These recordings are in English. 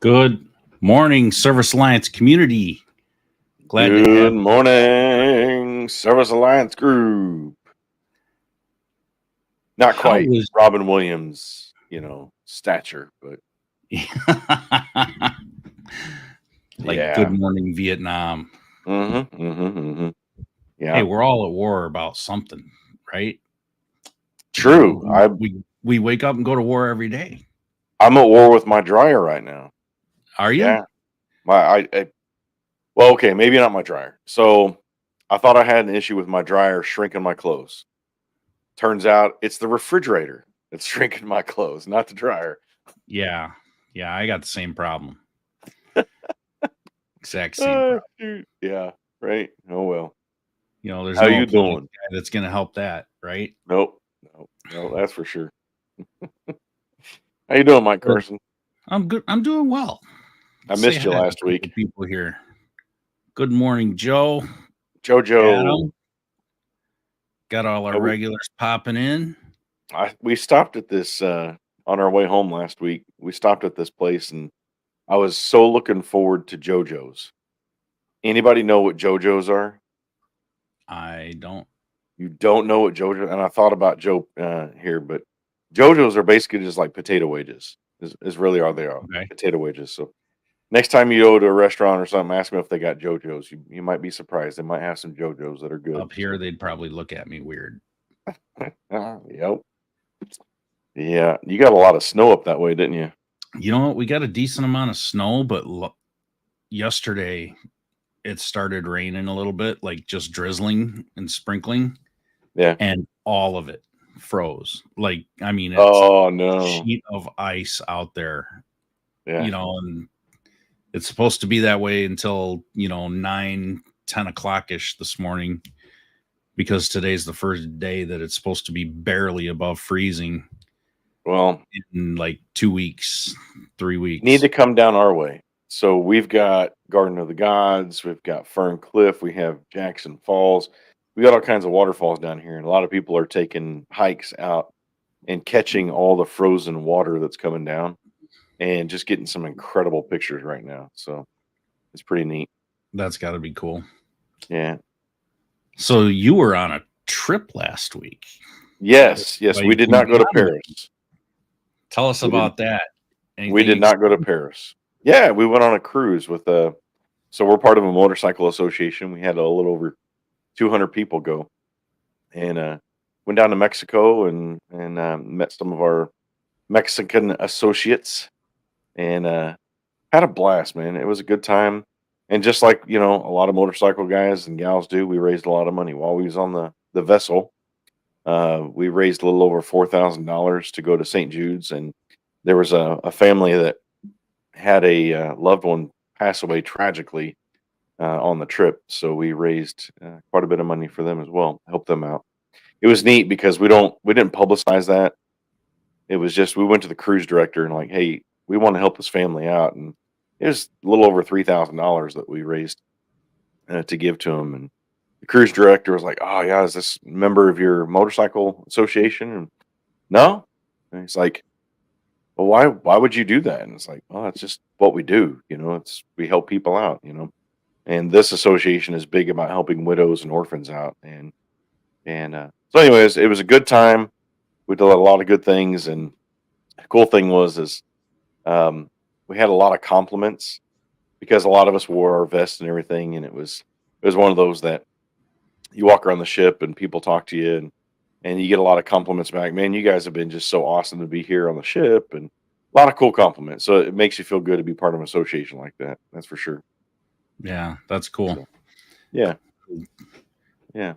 Good morning, Service Alliance community. Glad to Good have morning, Service Alliance Group. Not how quite was Robin Williams, stature, but like Good yeah. Morning Vietnam. Hey, Yeah. we're all at war about something, right? True. We wake up and go to war every day. I'm at war with my dryer right now. Are you? Yeah. Well, okay, maybe not my dryer. So I thought I had an issue with my dryer shrinking my clothes. Turns out it's the refrigerator that's shrinking my clothes, not the dryer. Yeah. Yeah, I got the same problem. Exact same problem. Shoot. Yeah. Right. Oh well. There's How no you appliance doing? guy that's gonna help that, right? Nope. No, that's for sure. How you doing, Mike Good. Carson? I'm good. I'm doing well. I Say missed hi you to last a couple week. people here. Good morning, Joe. Jojo. Adam. Got all our Uh, we regulars popping in. we stopped at this on our way home last week. We stopped at this place and I was so looking forward to JoJo's. Anybody know what JoJo's are? I don't. You don't know what JoJo, and I thought about Joe here, but JoJo's are basically just like potato wedges. Is really all they are. Okay. Potato wedges. So next time you go to a restaurant or something, ask them if they got JoJo's. You might be surprised. They might have some JoJo's that are good. Up here, they'd probably look at me weird. Yep. Yeah, you got a lot of snow up that way, didn't you? You know what? We got a decent amount of snow, but yesterday it started raining a little bit, like just drizzling and sprinkling, Yeah. and all of it froze. Like, I mean, it's Oh a no. sheet of ice out there, Yeah. and it's supposed to be that way until 9-10 o'clock ish this morning, because today's the first day that it's supposed to be barely above freezing Well, in like 2 weeks, 3 you need weeks. to come down our way. So we've got Garden of the Gods, we've got Fern Cliff, we have Jackson Falls. We got all kinds of waterfalls down here, and a lot of people are taking hikes out and catching all the frozen water that's coming down and just getting some incredible pictures right now. So it's pretty neat. That's got to be cool. Yeah. So you were on a trip last week. Yes. Why We you did came not go to down with me. Paris. Tell us We did, about that. we Anything did not go to exciting? Paris. Yeah, we went on a cruise with so we're part of a motorcycle association. We had a little over 200 people go, and went down to Mexico and met some of our Mexican associates, and had a blast, man. It was a good time, and just like a lot of motorcycle guys and gals do, we raised a lot of money while we was on the vessel. We raised a little over $4,000 to go to St. Jude's, and there was a family that had a loved one pass away tragically on the trip, so we raised quite a bit of money for them as well, help them out. It was neat because we didn't publicize that. It was just we went to the cruise director and like, hey, we want to help this family out, and it was a little over $3,000 that we raised to give to him. And the cruise director was like, "Oh yeah, is this a member of your motorcycle association?" And no, and he's like, "Well, why would you do that?" And it's like, "Well, it's just what we do. It's we help people out. And this association is big about helping widows and orphans out." So, anyways, it was a good time. We did a lot of good things, and the cool thing is um, we had a lot of compliments because a lot of us wore our vests and everything, and it was one of those that you walk around the ship and people talk to you, and you get a lot of compliments back. Man, you guys have been just so awesome to be here on the ship, and a lot of cool compliments. So it makes you feel good to be part of an association like that. That's for sure. Yeah, that's cool. So, yeah, yeah,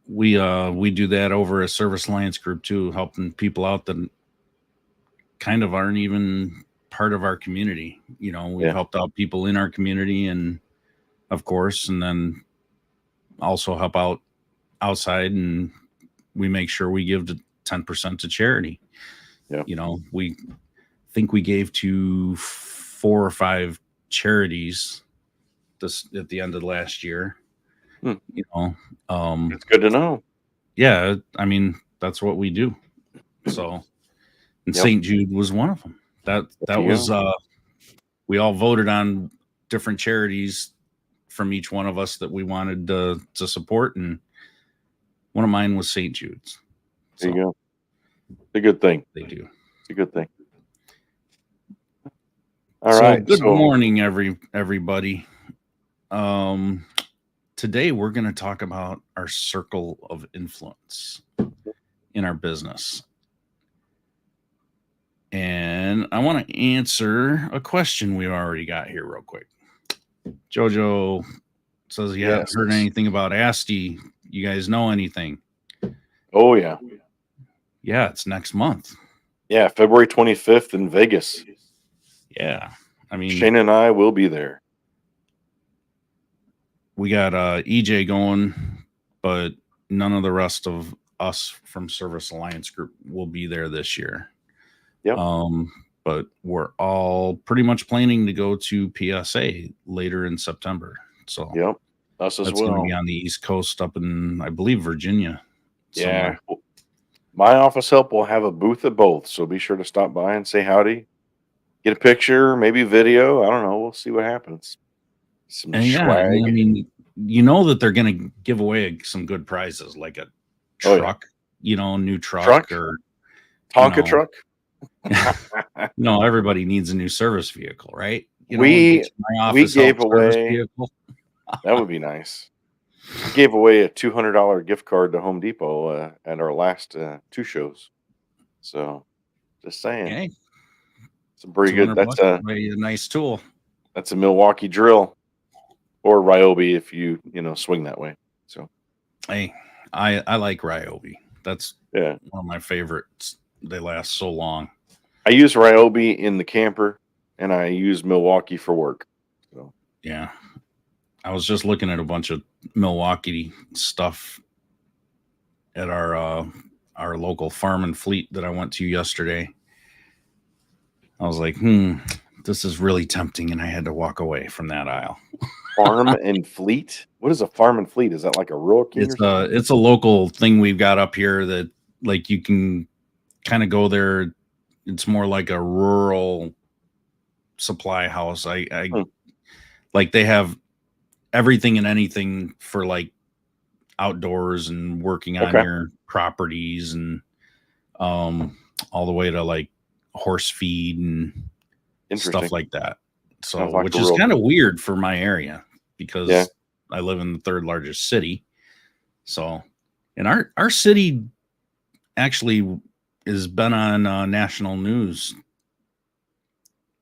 We do that over a Service Alliance group too, helping people out that kind of aren't even part of our community. We've yeah, helped out people in our community, and of course, and then also help out outside, and we make sure we give 10% to charity. yeah. We think we gave to 4 or 5 charities this at the end of last year. Hmm. It's good to know. Yeah, I mean, that's what we do. So, and Yep. St. Jude was one of them. That There you was go. we all voted on different charities from each one of us that we wanted to support, and one of mine was St. Jude's. There you So go. It's a good thing. they do. It's a good thing. All So right. good morning, everybody. Today we're going to talk about our circle of influence in our business. And I want to answer a question we already got here real quick. Jojo says you haven't heard anything about ASTI. You guys know anything? Oh, yeah. Yeah, it's next month. Yeah, February 25th in Vegas. Yeah. I mean, Shane and I will be there. We got EJ going, but none of the rest of us from Service Alliance Group will be there this year. Yep. But we're all pretty much planning to go to PSA later in September. So yep, us as that's well. going to be on the East Coast up in, I believe, Virginia. Yeah. My office help will have a booth at both, so be sure to stop by and say howdy. Get a picture, maybe video. I don't know. We'll see what happens. Some swag. Yeah, I mean, you know that they're going to give away some good prizes, like a truck, new truck or Tonka truck. No, everybody needs a new service vehicle, right? We gave away. That would be nice. We gave away a $200 gift card to Home Depot at our last 2 shows. So, just saying. Okay. It's a pretty good. That's a nice tool. That's a Milwaukee drill, or Ryobi if you swing that way. So, hey, I like Ryobi. That's one of my favorites. They last so long. I use Ryobi in the camper, and I use Milwaukee for work. So yeah, I was just looking at a bunch of Milwaukee stuff at our local farm and fleet that I went to yesterday. I was like, this is really tempting, and I had to walk away from that aisle. Farm and Fleet? What is a Farm and Fleet? Is that like a rural king? It's a local thing we've got up here that like you can kind of go there. It's more like a rural supply house. Like they have everything and anything for like outdoors and working on your properties and all the way to like horse feed and stuff like that. So, which is kind of weird for my area because I live in the 3rd largest city. So, and our city actually has been on national news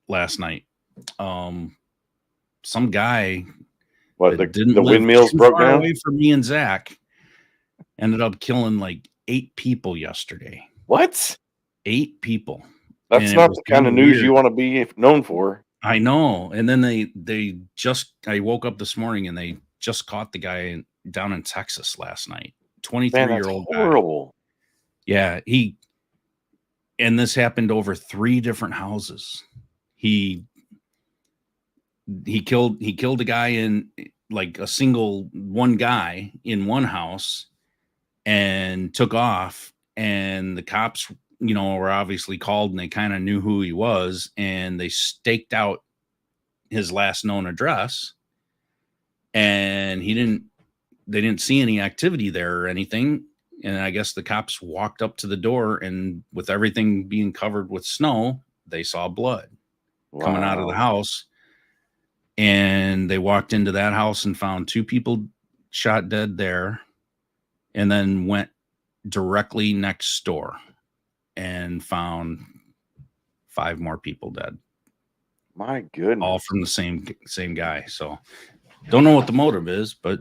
last night. Some guy the windmills broke down away from me and Zach ended up killing like 8 people yesterday. What? 8 people. That's not the kind of news you want to be known for. I know. And then I woke up this morning and they just caught the guy down in Texas last night. 23-year-old guy. Horrible. Yeah, and this happened over 3 different houses. He killed a guy in like one guy in one house and took off, and the cops were obviously called, and they kind of knew who he was, and they staked out his last known address, and they didn't see any activity there or anything. And I guess the cops walked up to the door, and with everything being covered with snow, they saw blood coming out of the house. And they walked into that house and found 2 people shot dead there, and then went directly next door and found 5 more people dead. My goodness. All from the same guy. So don't know what the motive is, but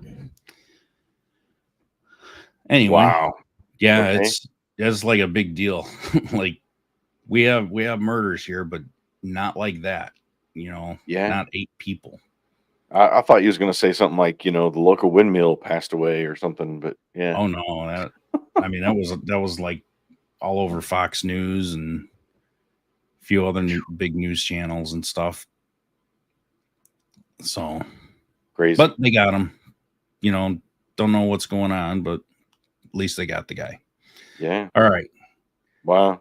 anyway. Wow. Yeah, it's like a big deal. Like we have murders here, but not like that. Not 8 people. I thought you was going to say something like, the local windmill passed away or something, but yeah. Oh no, that was like all over Fox News and a few other big news channels and stuff. So crazy, but they got him. Don't know what's going on, but at least they got the guy. Yeah. All right. Wow.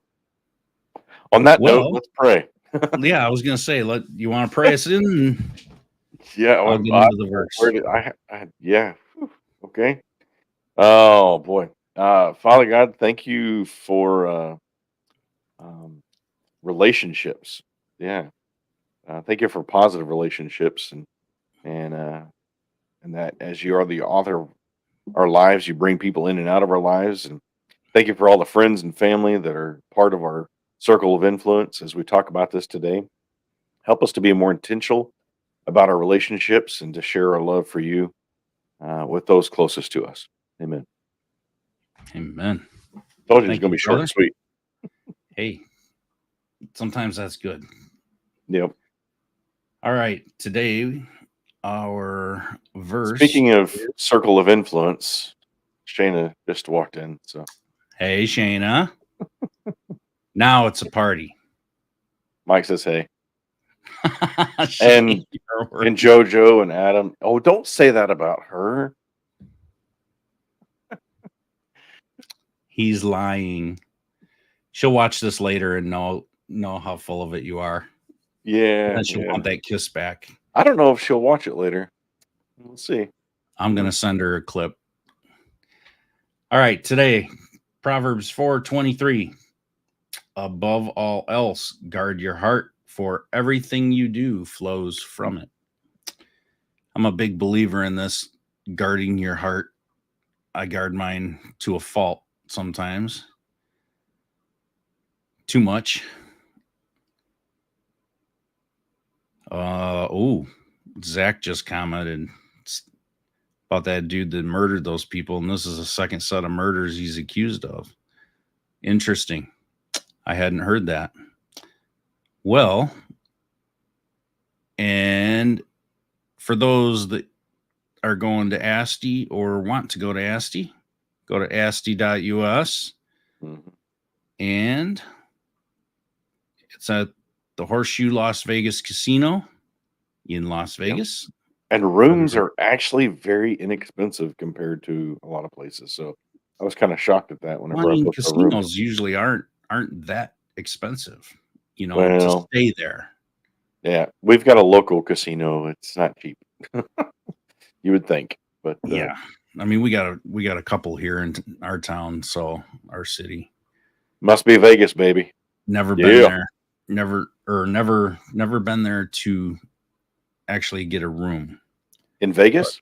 On that note, let's pray. Yeah, I was gonna say, you want to pray us in? And Yeah, I'll get into the verse. where did yeah. Whew, okay. Oh boy. Father God, thank you for um, relationships. Yeah. Thank you for positive relationships and uh, and that as you are the author of our lives, you bring people in and out of our lives. And thank you for all the friends and family that are part of our circle of influence as we talk about this today. Help us to be more intentional about our relationships and to share our love for you with those closest to us. Amen. Amen. Told you it's Thank going to you, be short brother. and sweet. Hey, sometimes that's good. Yep. All right, today our verse. Speaking of circle of influence, Shayna just walked in. So Hey, Shayna. Now it's a party. Mike says, hey. Shayna, And JoJo and Adam. Oh, don't say that about her. he's lying. She'll watch this later and know how full of it you are. And Yeah, then she'll yeah. want that kiss back. I don't know if she'll watch it later. We'll see. I'm gonna send her a clip. All right, today, Proverbs 4:23. Above all else, guard your heart, for everything you do flows from it. I'm a big believer in this guarding your heart. I guard mine to a fault sometimes. Too much. Zach just commented about that dude that murdered those people, and this is the second set of murders he's accused of. Interesting. I hadn't heard that. Well, and for those that are going to ASTI or want to go to ASTI, go to asti.us, and it's at the Horseshoe Las Vegas Casino in Las Vegas. And rooms are actually very inexpensive compared to a lot of places. So I was kind of shocked at that whenever I booked a room. Casinos usually aren't that expensive, to Well, stay there. yeah, we've got a local casino. It's not cheap. You would think, but Yeah. I mean, we got a couple here in our town, so our city. must be Vegas, baby. Never been there. Never been there to actually get a room. In Vegas?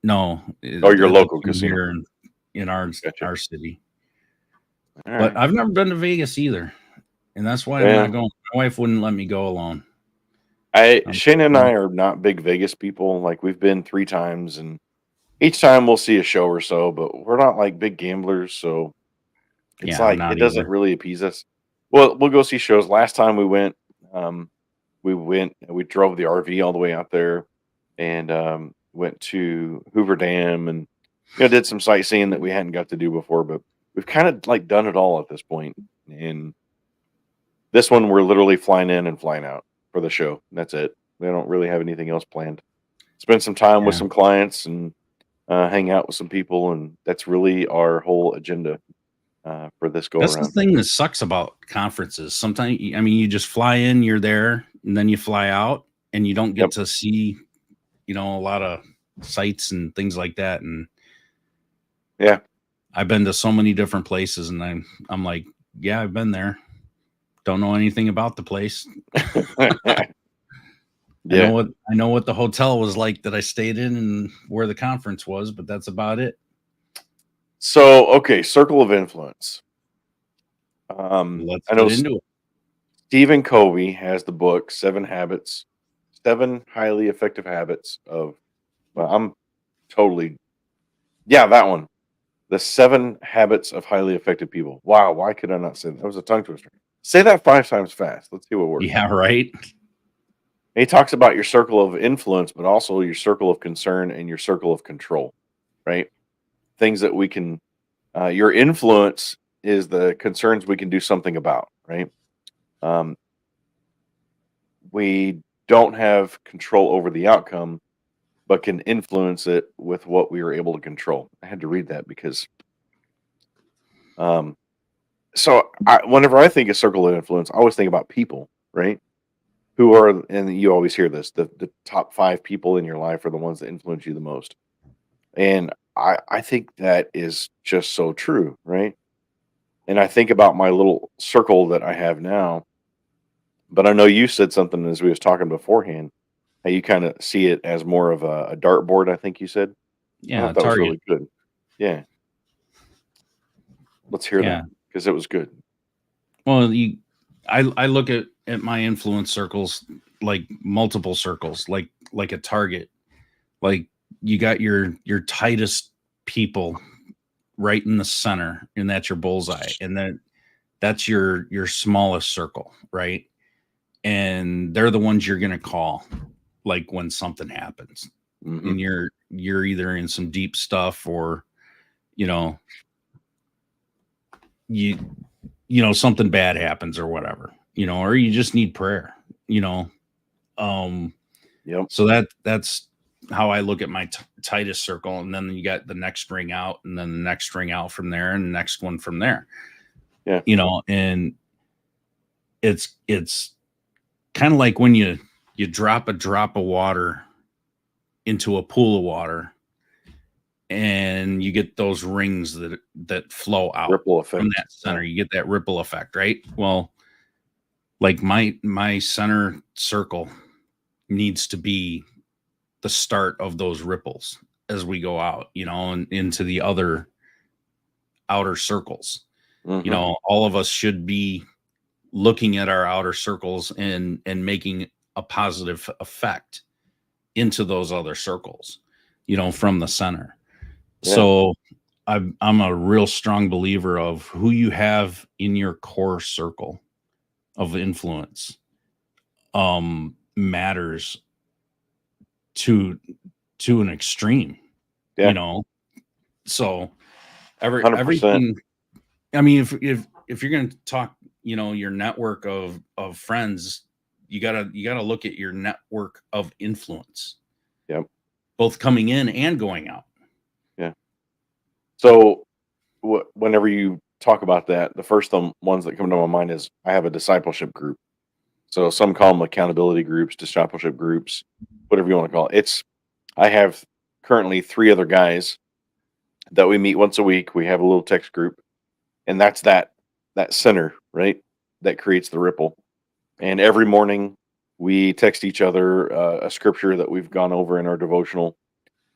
No. Your local casino here in our city. All but right. I've never been to Vegas either, and that's why I'm not going. My wife wouldn't let me go alone. Shane and I are not big Vegas people. Like, we've been 3 times, and each time we'll see a show or so, but we're not like big gamblers, so it's like it doesn't really appease us. Well, we'll go see shows. Last time we went, we drove the RV all the way out there and went to Hoover Dam and did some sightseeing that we hadn't got to do before, but we've kind of like done it all at this point. And this one we're literally flying in and flying out for the show. That's it. We don't really have anything else planned. Spend some time with some clients and hang out with some people, and that's really our whole agenda for this go That's around. the thing that sucks about conferences. Sometimes, I mean, you just fly in, you're there, and then you fly out, and you don't get to see, a lot of sites and things like that. And yeah, I've been to so many different places, and I'm like, yeah, I've been there. Don't know anything about the place. Yeah. I know what the hotel was like that I stayed in and where the conference was, but that's about it. So, okay, circle of influence. Let's I know get into it. Stephen Covey has the book 7 highly effective habits of. Well, I'm totally. Yeah, that one. The 7 habits of highly effective people. Wow, why could I not say that? That was a tongue twister. Say that 5 times fast. Let's see what works. Yeah, right. And he talks about your circle of influence, but also your circle of concern and your circle of control, right? Things that we can. Your influence is the concerns we can do something about, right? We don't have control over the outcome, but can influence it with what we are able to control. I had to read that because, whenever I think of circle of influence, I always think about people, right? who are, and you always hear this, the top 5 people in your life are the ones that influence you the most. And I think that is just so true, right? And I think about my little circle that I have now, but I know you said something as we was talking beforehand, how you kinda see it as more of a dartboard, I think you said? I Yeah, thought that was target. really good. Yeah, let's hear Yeah. that because it was good. Well, I look at my influence circles like multiple circles, like a target. Like you got your tightest people right in the center, and that's your bullseye, and then that's your smallest circle, right? And they're the ones you're gonna call, like when something happens, Mhm. and you're either in some deep stuff or you know you something bad happens or whatever, or you just need prayer, you know. Um, Yep. so that's how I look at my tightest circle, and then you got the next ring out, and then the next ring out from there, and the next one from there, Yeah. and it's kind of like when you drop a drop of water into a pool of water, and you get those rings that flow out Ripple from effect. that Yeah. center. You get that ripple effect, right? Well, like my center circle needs to be the start of those ripples as we go out, and into the other outer circles. Mhm. All of us should be looking at our outer circles and making a positive effect into those other circles, from the center. Yeah. So I'm a real strong believer of who you have in your core circle of influence matters to an extreme, you Yeah. know. So 100%. everything. I mean, if you're going to talk, your network of friends, you gotta look at your network of influence, Yep. both coming in and going out. Yeah. So whenever you talk about that, the first ones that come to my mind is I have a discipleship group. So some call them accountability groups, discipleship groups, whatever you want to call it. I have currently 3 other guys that we meet once a week. We have a little text group, and that's that center, right? That creates the ripple. And every morning we text each other a scripture that we've gone over in our devotional.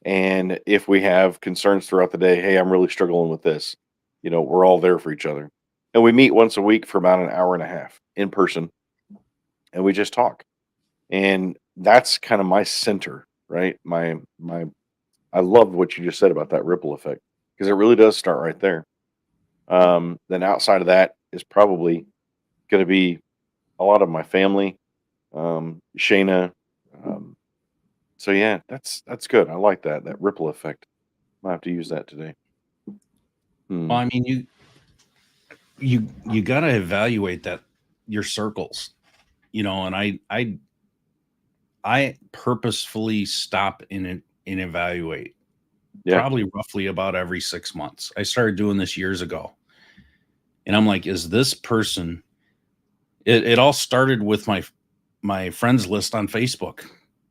And if we have concerns throughout the day, hey, I'm really struggling with this, we're all there for each other. And we meet once a week for about an hour and a half in person, and we just talk. And that's kind of my center, right? My I love what you just said about that ripple effect because it really does start right there. Then outside of that is probably going to be a lot of my family, Shayna. Um, so yeah, that's good. I like that ripple effect. I have to use that today. Well, Hmm. I mean, you got to evaluate that your circles, and I purposefully stop and evaluate Yeah, probably roughly about every 6 months. I started doing this years ago, and I'm like, is this person? It all started with my friends list on Facebook.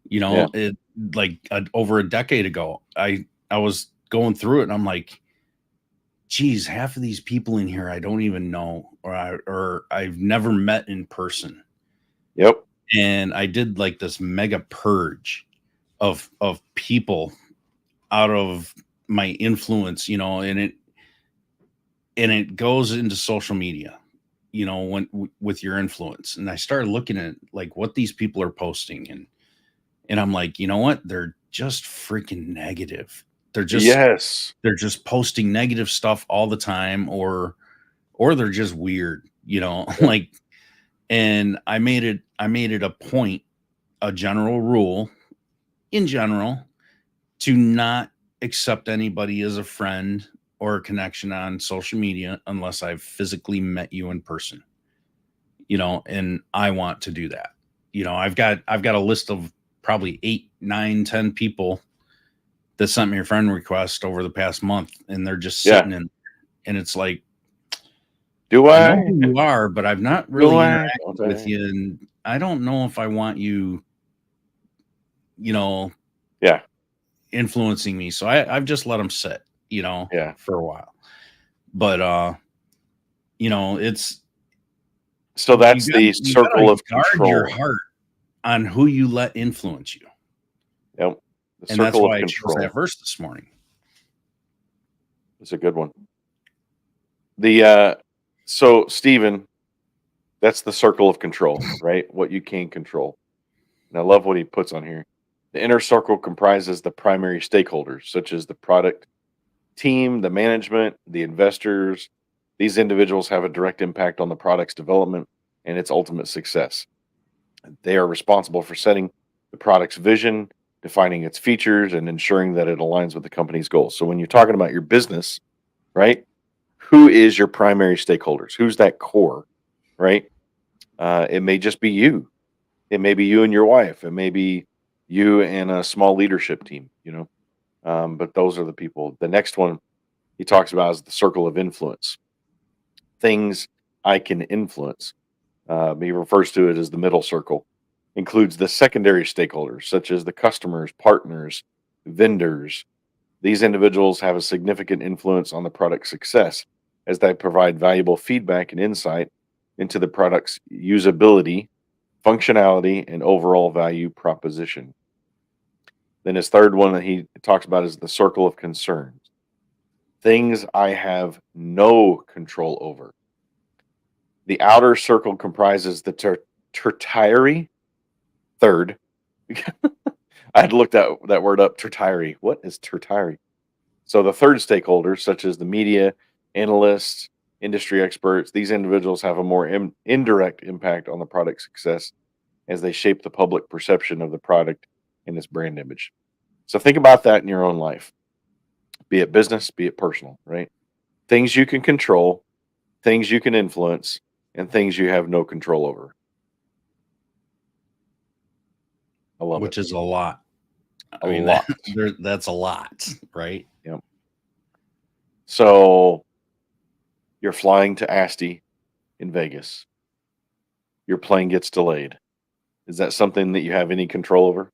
yeah, It like over a decade ago. I was going through it, and I'm like, geez, half of these people in here I don't even know, or I've never met in person. yep, And I did like this mega purge of people out of my influence, and it goes into social media, with your influence. And I started looking at like what these people are posting, and I'm like, you know what? They're just freaking negative. They're just yes, they're just posting negative stuff all the time, or they're just weird, yeah, like. And I made it a point, a general rule in general, to not accept anybody as a friend or a connection on social media unless I've physically met you in person. And I want to do that. I've got a list of probably 8, 9, 10 people that sent me a friend request over the past month, and they're just yeah. sitting in, and it's like, Do I know I? who you are, but I've not Do really I? interacted Don't with I? you, and I don't know if I want you, you know, Yeah. influencing me. So I've just let them sit, Yeah. for a while. But it's So you that's got the you got circle to of guard your control. heart on who you let influence you. Yep. The And that's circle of why I chose that control verse this morning. is a good one. The so Stephen, that's the circle of control, right? What you can control. And I love what he puts on here. The inner circle comprises the primary stakeholders, such as the product team, the management, the investors. These individuals have a direct impact on the product's development and its ultimate success. They are responsible for setting the product's vision, defining its features, and ensuring that it aligns with the company's goals. So when you're talking about your business, right? Who is your primary stakeholders? Who's that core, right? It may just be you. It may be you and your wife. It may be you and a small leadership team, but those are the people. The next one he talks about is the circle of influence. Things I can influence. He refers to it as the middle circle. Includes the secondary stakeholders, such as the customers, partners, vendors. These individuals have a significant influence on the product's success as they provide valuable feedback and insight into the product's usability, functionality, and overall value proposition. Then his third one that he talks about is the circle of concerns. Things I have no control over. The outer circle comprises the tertiary third. I had to look that word up. Tertiary. What is tertiary? So the third stakeholders, such as the media, analysts, industry experts, these individuals have a more indirect impact on the product success as they shape the public perception of the product and its brand image. So think about that in your own life, be it business, be it personal, right? Things you can control, things you can influence, and things you have no control over. I love it. Which is a lot. A I mean, lot. that's a lot, right? Yep. So you're flying to Asti in Vegas. Your plane gets delayed. Is that something that you have any control over?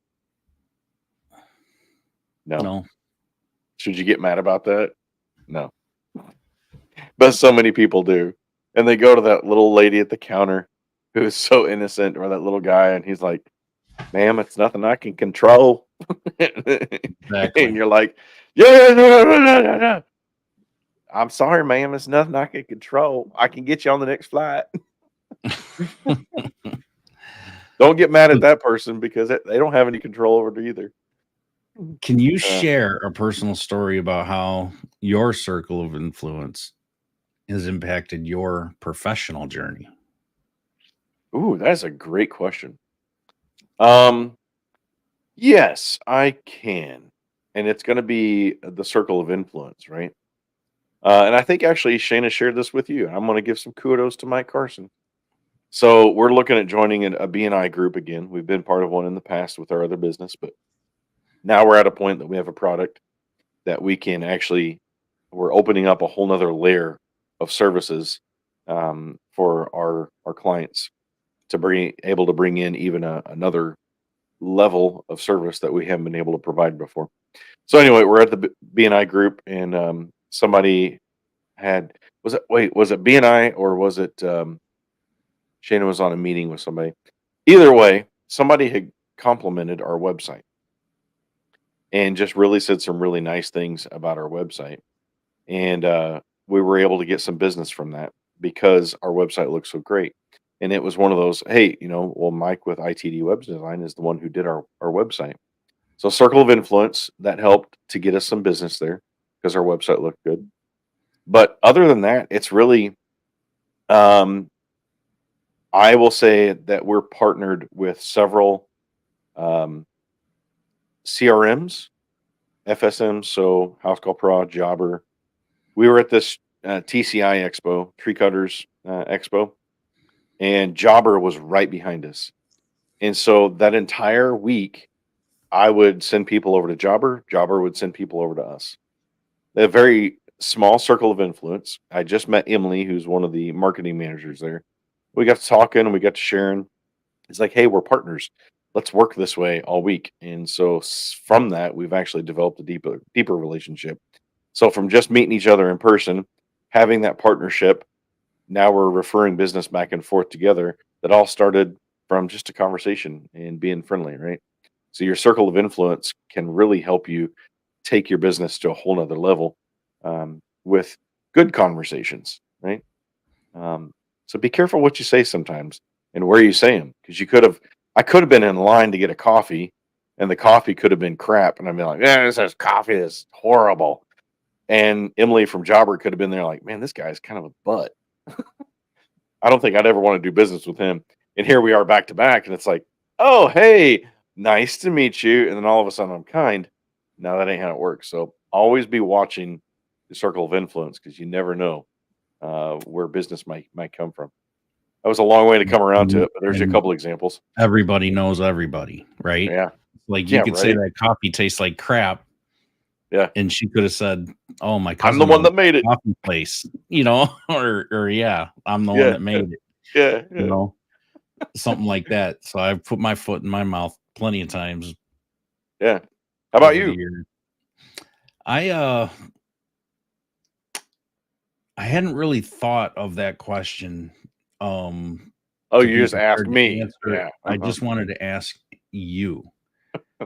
No. No. Should you get mad about that? No. But so many people do. And they go to that little lady at the counter who is so innocent, or that little guy, and he's like, ma'am, it's nothing I can control. And Exactly. you're like, yeah, no, no, no, no, no. I'm sorry, ma'am. It's nothing I can control. I can get you on the next flight. Don't get mad at that person because they don't have any control over it either. Can you Uh, share a personal story about how your circle of influence has impacted your professional journey? ooh, that's a great question. Um, yes, I can. And it's going to be the circle of influence, right? And I think actually Shayna shared this with you. I'm going to give some kudos to Mike Carson. So we're looking at joining a BNI group again. We've been part of one in the past with our other business, but now we're at a point that we have a product that we can actually, we're opening up a whole nother layer of services for our clients to bring able to bring in even another level of service that we haven't been able to provide before. So anyway, we're at the BNI group, and somebody had was it BNI or was it Shana was on a meeting with somebody. Either way, somebody had complimented our website and just really said some really nice things about our website. And we were able to get some business from that because our website looks so great. And it was one of those, hey, well, Mike with ITD Web Design is the one who did our website. So circle of influence that helped to get us some business there because our website looked good. But other than that, it's really, um, I will say that we're partnered with several um, CRMs, FSMs, so House Call Pro, Jobber. We were at this TCI Expo, Tree Cutters Expo, and Jobber was right behind us. And so that entire week, I would send people over to Jobber. Jobber would send people over to us. A very small circle of influence. I just met Emily, who's one of the marketing managers there. We got to talking and we got to sharing. It's like, hey, we're partners. Let's work this way all week. And so from that, we've actually developed a deeper relationship. So from just meeting each other in person, having that partnership, now we're referring business back and forth together. That all started from just a conversation and being friendly, right? So your circle of influence can really help you take your business to a whole nother level with good conversations, right? Um, so be careful what you say sometimes and where you say them, because I could have been in line to get a coffee, and the coffee could have been crap, and I'd be like, "Yeah, this is coffee is horrible." And Emily from Jobber could have been there, like, "Man, this guy's kind of a butt. I don't think I'd ever want to do business with him." And here we are back to back, and it's like, "Oh, hey, nice to meet you." And then all of a sudden, I'm kind. No, that ain't how it works. So always be watching the circle of influence, because you never know where business might come from. That was a long way to come around to it, but there's a And couple examples. everybody knows everybody, right? Yeah, Like you yeah, could say right. that coffee tastes like crap, Yeah, and she could have said, "Oh, my I'm the cousin one owns that made it. a coffee place," or yeah, I'm the one Yeah, that made it, yeah, you yeah. know, something like that. So I've put my foot in my mouth plenty of times Yeah. How about over the you? years. I I hadn't really thought of that question Oh, to you be just asked prepared to me. answer it. Yeah. I Uh-huh. just wanted to ask you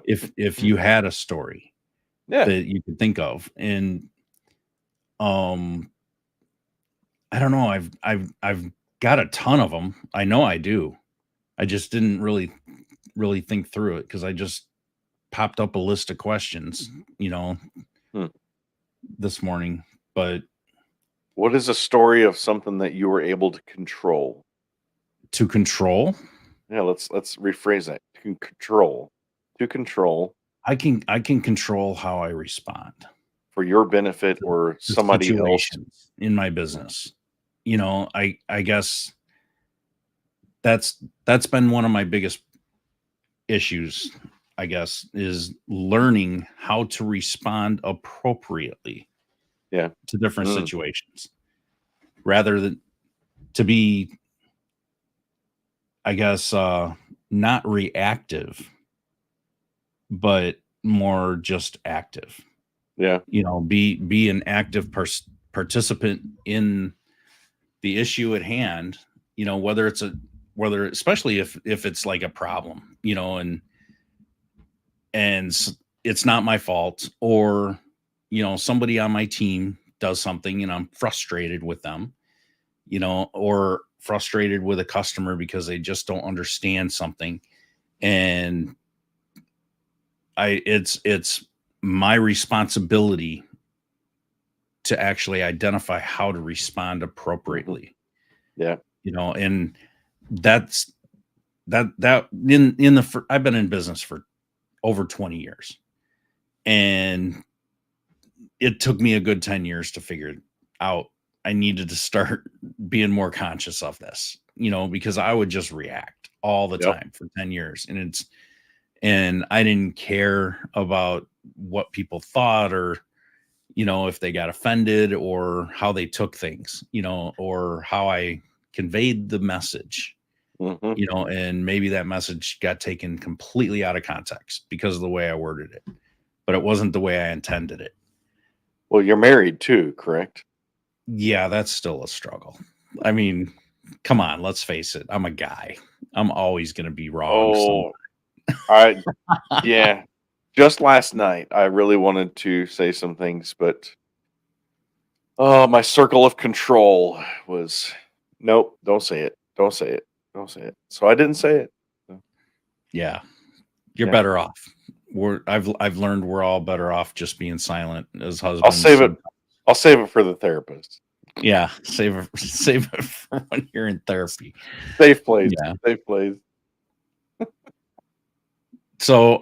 if you had a story Yeah. that you could think of. And um I don't know, I've got a ton of them. I know I do. I just didn't really think through it because I just popped up a list of questions, you know, Hmm. this morning. But What is a story of something that you were able to control? to control, Yeah, let's rephrase that. To control. To control I can control how I respond for your benefit to, or to somebody else. situations in my business. You know, I guess that's been one of my biggest issues, I guess, is learning how to respond appropriately Yeah. to different Mm, situations rather than to be, I guess, not reactive, but more just active. yeah. You know, be an active participant in the issue at hand. You know, whether especially if it's like a problem, you know, and it's not my fault, or you know somebody on my team does something and I'm frustrated with them, you know, or frustrated with a customer because they just don't understand something. And it's my responsibility to actually identify how to respond Hmm. appropriately, Yeah. you know. And that's that in the I've been in business for over 20 years, and it took me a good 10 years to figure it out. I needed to start being more conscious of this, you know, because I would just react all the Yep. time for 10 years. And I didn't care about what people thought, or, you know, if they got offended or how they took things, you know, or how I conveyed the message, Hmm. you know, and maybe that message got taken completely out of context because of the way I worded it, but it wasn't the way I intended it. Well, you're married too, correct? Yeah, that's still a struggle. I mean, come on, let's face it. I'm a guy. I'm always going to be wrong. Oh, I yeah. Just last night, I really wanted to say some things, but oh, my circle of control was nope. Don't say it. Don't say it. Don't say it. So I didn't say it. So, Yeah, you're yeah. better off. I've learned we're all better off just being silent as I'll husbands. save it. Some, I'll save it for the therapist. yeah, save it save it for when you're in therapy. Safe place. Yeah. Safe place. So,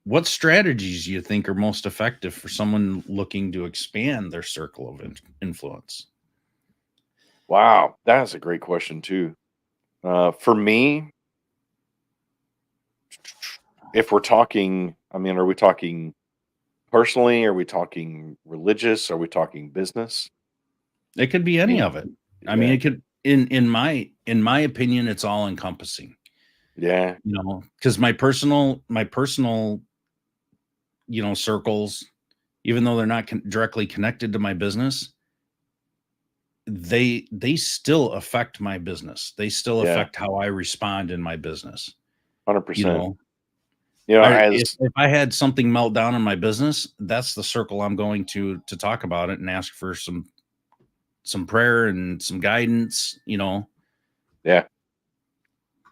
what strategies do you think are most effective for someone looking to expand their circle of influence? Wow, that's a great question too. For me, if we're talking, I mean, are we talking personally? Are we talking religious? Are we talking business? It could be I any mean, of it. I mean, yeah. it could in my in my opinion, it's all encompassing, Yeah. because my personal, circles, even though they're not directly connected to my business, they still affect my business. They still Yeah. affect how I respond in my business. You 100%. know, if, As if I had something melt down in my business, that's the circle I'm going to talk about it and ask for some prayer and some guidance. yeah.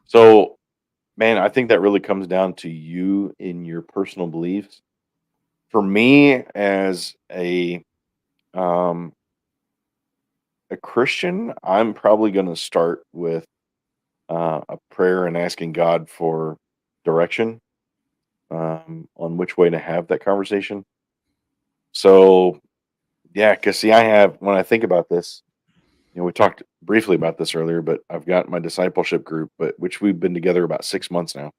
So, man, I think that really comes down to you in your personal beliefs. For me, as um, a Christian, I'm probably going to start with a prayer and asking God for direction on which way to have that conversation. So, yeah, because see, I have when I think about this, we talked briefly about this earlier, but I've got my discipleship group, but which we've been together about 6 months now,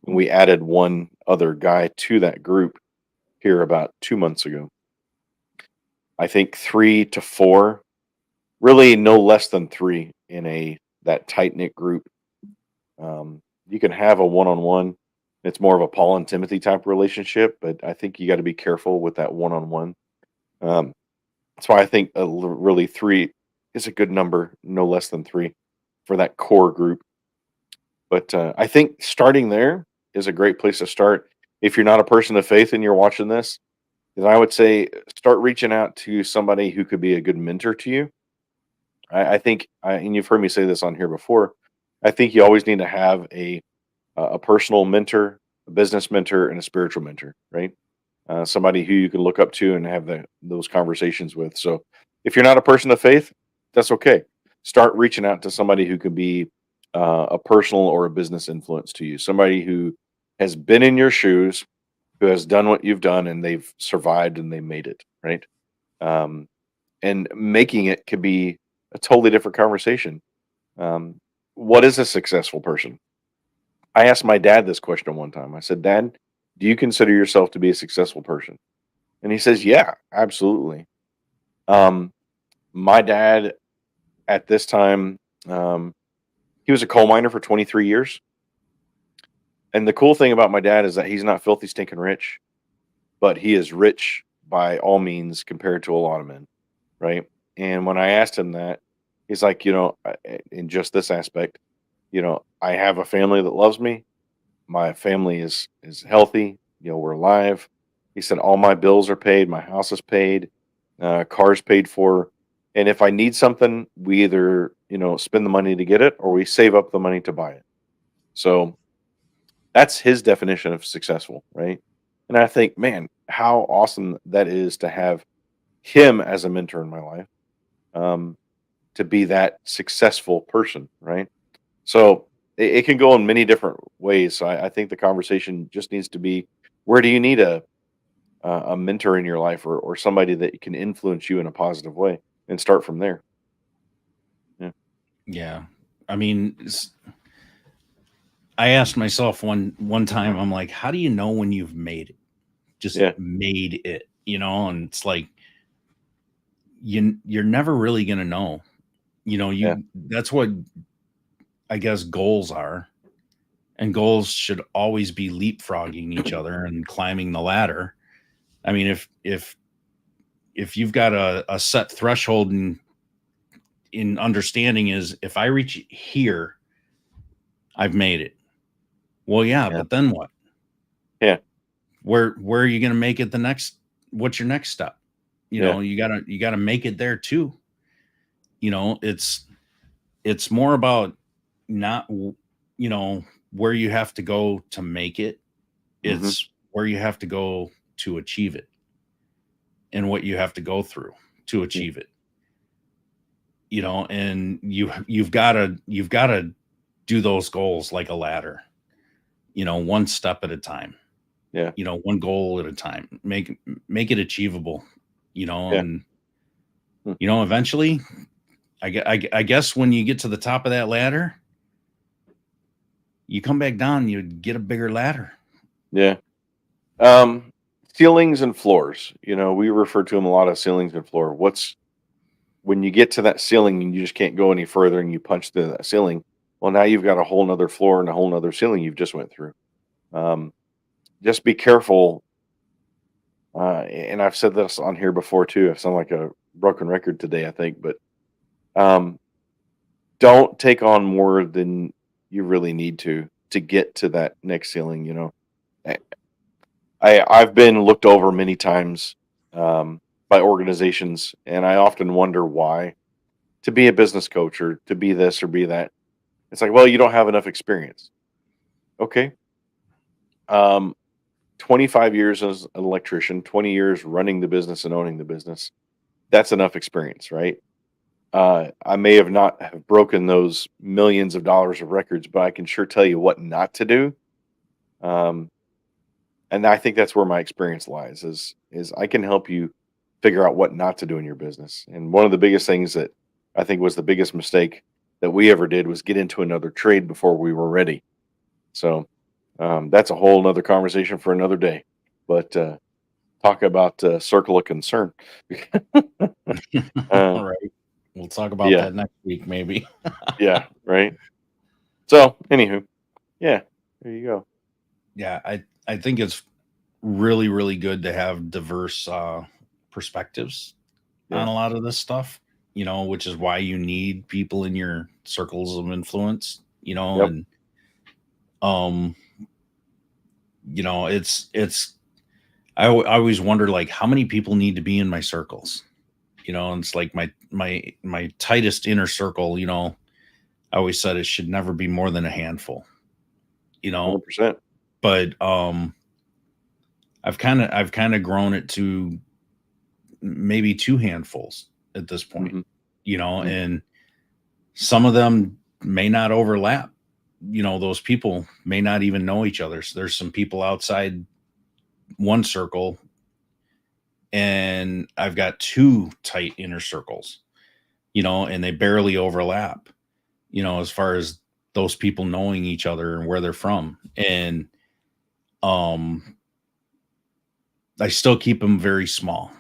and we added one other guy to that group here about 2 months ago. I think 3 to 4, really no less than three in a that tight knit group. You can have a one on one. It's more of a Paul and Timothy type relationship, but I think you got to be careful with that one on one. That's why I think really three is a good number, no less than three for that core group. But I think starting there is a great place to start. If you're not a person of faith and you're watching this, then I would say start reaching out to somebody who could be a good mentor to you. I think, and you've heard me say this on here before. I think you always need to have a personal mentor, a business mentor, and a spiritual mentor, right? Somebody who you can look up to and have those conversations with. So if you're not a person of faith, that's okay. Start reaching out to somebody who could be a personal or a business influence to you, somebody who has been in your shoes, who has done what you've done, and they've survived and they made it, right? Um, and making it could be a totally different conversation. Um, what is a successful person? I asked my dad this question one time. I said, "Dad, do you consider yourself to be a successful person?" And he says, "Yeah, absolutely." Um, my dad at this time, um, he was a coal miner for 23 years. And the cool thing about my dad is that he's not filthy stinking rich, but he is rich by all means compared to a lot of men, right? And when I asked him that, he's like, in just this aspect, I have a family that loves me. My family is healthy. We're alive. He said all my bills are paid, my house is paid, cars paid for, and if I need something, we either spend the money to get it or we save up the money to buy it. So that's his definition of successful, right? And I think, man, how awesome that is to have him as a mentor in my life, um, to be that successful person, right? So it can go in many different ways. So I think the conversation just needs to be, where do you need a mentor in your life, or somebody that can influence you in a positive way, and start from there. Yeah. Yeah. I mean, I asked myself one time, I'm like, how do you know when you've made it? Just Yeah. made it, and it's like you're never really gonna know. Yeah. That's what I guess goals are. And goals should always be leapfrogging each other and climbing the ladder. I mean, if you've got a set threshold in understanding is if I reach here, I've made it. Well, yeah, Yeah. but then what? Yeah. Where are you going to make it the next? What's your next step? Yeah. You gotta make it there too. It's more about not where you have to go to make it. Hmm. It's where you have to go to achieve it and what you have to go through to achieve it. And you've got to do those goals like a ladder, one step at a time, Yeah. one goal at a time. Make it achievable, Yeah. and Mm. eventually, I guess when you get to the top of that ladder, you come back down, you get a bigger ladder. Yeah. Um, Ceilings and floors. We refer to them a lot as ceilings and floor. when you get to that ceiling and you just can't go any further and you punch through that ceiling, well, now you've got a whole nother floor and a whole nother ceiling you've just went through. Um, just be careful. And I've said this on here before too. I sound like a broken record today, I think, but um, don't take on more than you really need to get to that next ceiling. I, I've been looked over many times by organizations, and I often wonder why. To be a business coach or to be this or be that, it's like, well, you don't have enough experience. Okay, um, 25 years as an electrician, 20 years running the business and owning the business. That's enough experience, right? I may have not have broken those millions of dollars of records, but I can sure tell you what not to do. Um, and I think that's where my experience lies is I can help you figure out what not to do in your business. And one of the biggest things that I think was the biggest mistake that we ever did was get into another trade before we were ready. So that's a whole nother conversation for another day. But talk about circle of concern. uh, All right. We'll talk about yeah, that next week, maybe. yeah, right. So, anywho, yeah, there you go. Yeah, I think it's really, really good to have diverse perspectives Yeah, on a lot of this stuff, which is why you need people in your circles of influence, yep, and um, it's I always wonder like how many people need to be in my circles, and it's like my tightest inner circle, I always said it should never be more than a handful, 100%. but I've kind of grown it to maybe two handfuls at this point, Hmm. Hmm. and some of them may not overlap. Those people may not even know each other. So there's some people outside one circle, and I've got two tight inner circles, and they barely overlap, as far as those people knowing each other and where they're from. And um I still keep them very small.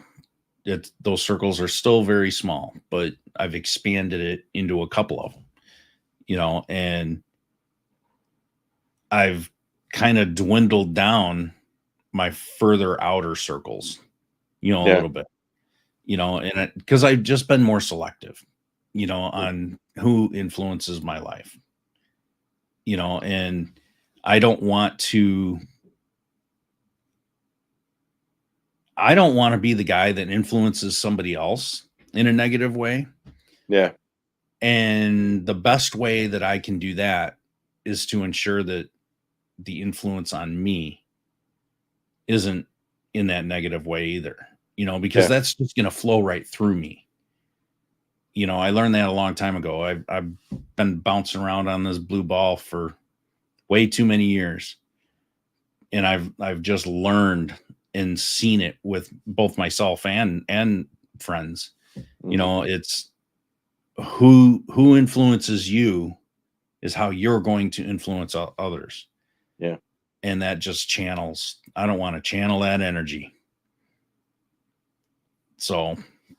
Those circles are still very small, but I've expanded it into a couple of them, and I've kind of dwindled down my further outer circles, a Yeah, little bit, and because I've just been more selective, yeah, on who influences my life, and I don't want to, I don't want to be the guy that influences somebody else in a negative way. yeah, And the best way that I can do that is to ensure that the influence on me isn't in that negative way either, because yeah. that's just going to flow right through me. I learned that a long time ago. I've been bouncing around on this blue ball for way too many years. And I've just learned and seen it with both myself and friends. Hmm. It's who influences you is how you're going to influence others. Yeah, And that just channels. I don't want to channel that energy. So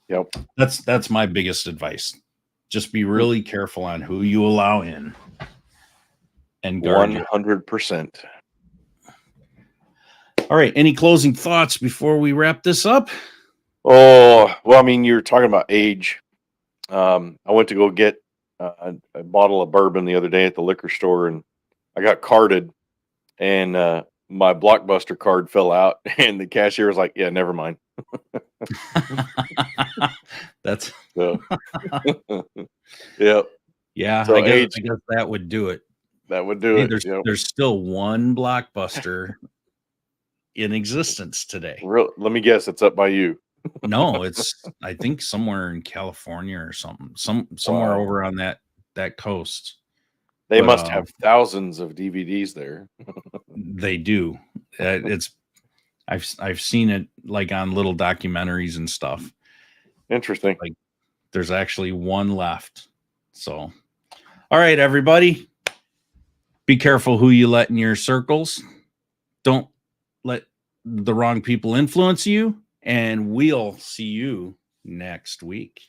yep. that's my biggest advice. Just be really careful on who you allow in and guard your. 100%. All right. Any closing thoughts before we wrap this up? Oh, well, I mean, you're talking about age. I went to go get a bottle of bourbon the other day at the liquor store, and I got carded, and my Blockbuster card fell out, and the cashier was like, "Yeah, never mind." That's So, yep. yeah. So I age, guess that would do it. that would do Hey, it. there's Yep. there's still one Blockbuster in existence today. Let me guess, it's up by you. No, it's I think somewhere in California or something. Somewhere Wow. over on that coast. They But must have thousands of DVDs there. they do. It's I've seen it like on little documentaries and stuff. Interesting. Like there's actually one left. So, all right, everybody, be careful who you let in your circles. Don't let the wrong people influence you, and we'll see you next week.